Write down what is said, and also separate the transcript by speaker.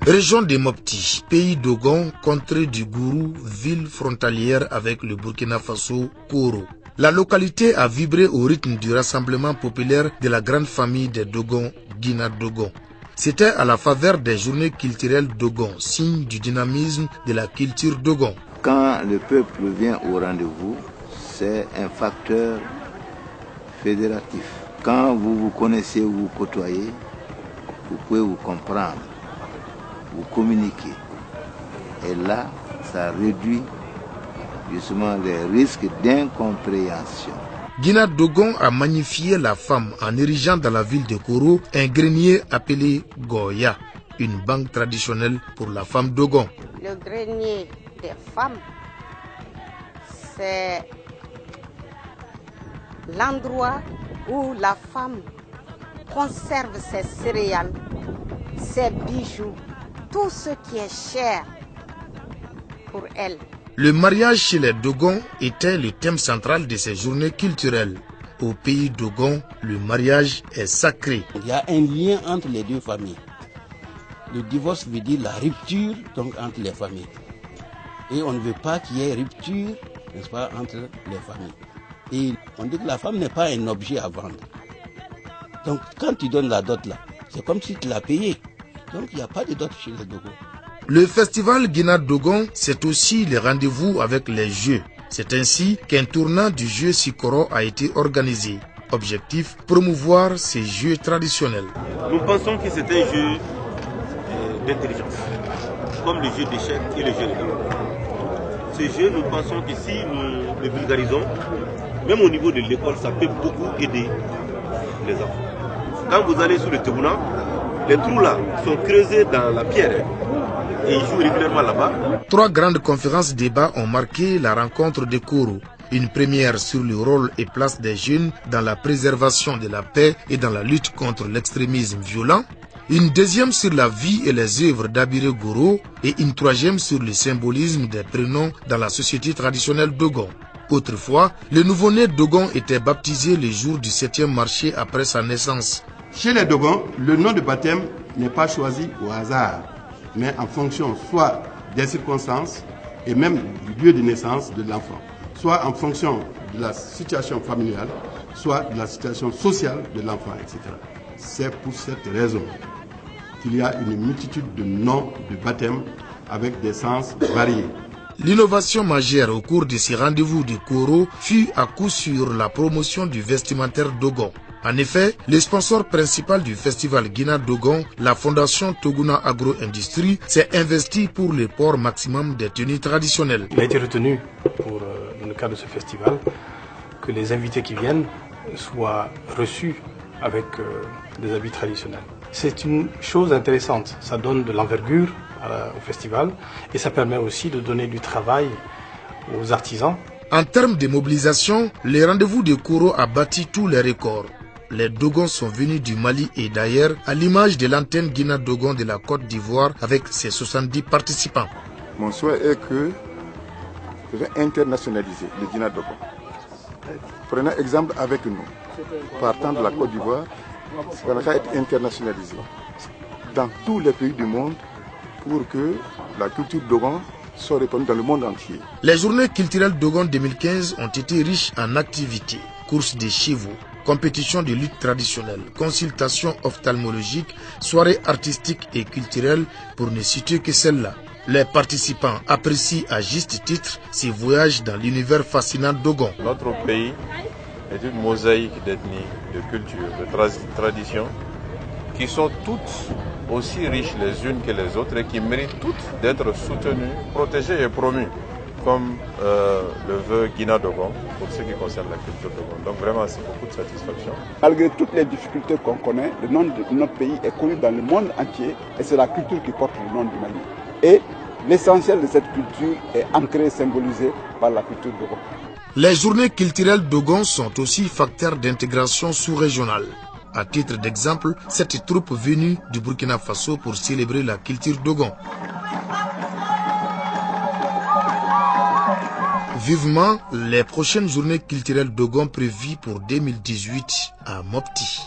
Speaker 1: Région de Mopti, pays Dogon, contrée du Gourou, ville frontalière avec le Burkina Faso, Koro. La localité a vibré au rythme du rassemblement populaire de la grande famille des Dogon, Guina Dogon. C'était à la faveur des journées culturelles Dogon, signe du dynamisme de la culture Dogon.
Speaker 2: Quand le peuple vient au rendez-vous, c'est un facteur fédératif. Quand vous vous connaissez, vous vous côtoyez, vous pouvez vous comprendre, vous communiquer. Et là, ça réduit justement les risques d'incompréhension.
Speaker 1: Guina Dogon a magnifié la femme en érigeant dans la ville de Koro un grenier appelé Goya, une banque traditionnelle pour la femme Dogon.
Speaker 3: Le grenier des femmes, c'est l'endroit où la femme conserve ses céréales, ses bijoux, tout ce qui est cher pour elle.
Speaker 1: Le mariage chez les Dogon était le thème central de ces journées culturelles. Au pays Dogon, le mariage est sacré.
Speaker 4: Il y a un lien entre les deux familles. Le divorce veut dire la rupture donc, entre les familles. Et on ne veut pas qu'il y ait rupture, n'est-ce pas, entre les familles. Et on dit que la femme n'est pas un objet à vendre. Donc quand tu donnes la dot là, c'est comme si tu l'as payé. Donc il n'y a pas de dot chez les Dogon.
Speaker 1: Le festival Guina Dogon, c'est aussi le rendez-vous avec les jeux. C'est ainsi qu'un tournant du jeu Sikoro a été organisé. Objectif, promouvoir ces jeux traditionnels.
Speaker 5: Nous pensons que c'est un jeu d'intelligence, comme le jeu d'échecs et le jeu de cartes. Ce jeu, nous pensons que si nous le vulgarisons, même au niveau de l'école, ça peut beaucoup aider les enfants. Quand vous allez sur le Tebouna, les trous là sont creusés dans la pierre. Et ils jouent régulièrement là-bas.
Speaker 1: 3 grandes conférences débats ont marqué la rencontre de Koro. Une première sur le rôle et place des jeunes dans la préservation de la paix et dans la lutte contre l'extrémisme violent. Une deuxième sur la vie et les œuvres d'Abiré Goro. Et une troisième sur le symbolisme des prénoms dans la société traditionnelle Dogon. Autrefois, le nouveau-né Dogon était baptisé le jour du 7e marché après sa naissance.
Speaker 6: Chez les Dogon, le nom de baptême n'est pas choisi au hasard, mais en fonction soit des circonstances et même du lieu de naissance de l'enfant, soit en fonction de la situation familiale, soit de la situation sociale de l'enfant, etc. C'est pour cette raison qu'il y a une multitude de noms de baptême avec des sens variés.
Speaker 1: L'innovation majeure au cours de ces rendez-vous de Koro fut à coup sûr la promotion du vestimentaire Dogon. En effet, le sponsor principal du festival Guina Dogon, la fondation Toguna Agro-Industrie, s'est investi pour le port maximum des tenues traditionnelles.
Speaker 7: Il a été retenu pour, dans le cadre de ce festival, que les invités qui viennent soient reçus avec des habits traditionnels. C'est une chose intéressante, ça donne de l'envergure au festival et ça permet aussi de donner du travail aux artisans.
Speaker 1: En termes de mobilisation, le rendez-vous de Koro a battu tous les records. Les Dogons sont venus du Mali et d'ailleurs, à l'image de l'antenne Guina Dogon de la Côte d'Ivoire avec ses 70 participants.
Speaker 8: Mon souhait est que je vais internationaliser le Guina Dogon. Prenons exemple avec nous. Partant de la Côte d'Ivoire, ça va être internationalisé dans tous les pays du monde pour que la culture Dogon soit répandue dans le monde entier.
Speaker 1: Les journées culturelles Dogon 2015 ont été riches en activités, courses de chevaux, compétitions de lutte traditionnelle, consultations ophtalmologiques, soirées artistiques et culturelles pour ne citer que celles-là. Les participants apprécient à juste titre ces voyages dans l'univers fascinant Dogon.
Speaker 9: Notre pays est une mosaïque d'ethnies, de cultures, de traditions qui sont toutes aussi riches les unes que les autres et qui méritent toutes d'être soutenues, protégées et promues, comme le veut Guina Dogon pour ce qui concerne la culture Dogon. Donc vraiment, c'est beaucoup de satisfaction.
Speaker 10: Malgré toutes les difficultés qu'on connaît, le nom de notre pays est connu dans le monde entier et c'est la culture qui porte le nom du Mali. Et l'essentiel de cette culture est ancré et symbolisé par la culture Dogon.
Speaker 1: Les journées culturelles Dogon sont aussi facteurs d'intégration sous-régionale. À titre d'exemple, cette troupe venue du Burkina Faso pour célébrer la culture Dogon. Vivement les prochaines journées culturelles Dogon prévues pour 2018 à Mopti.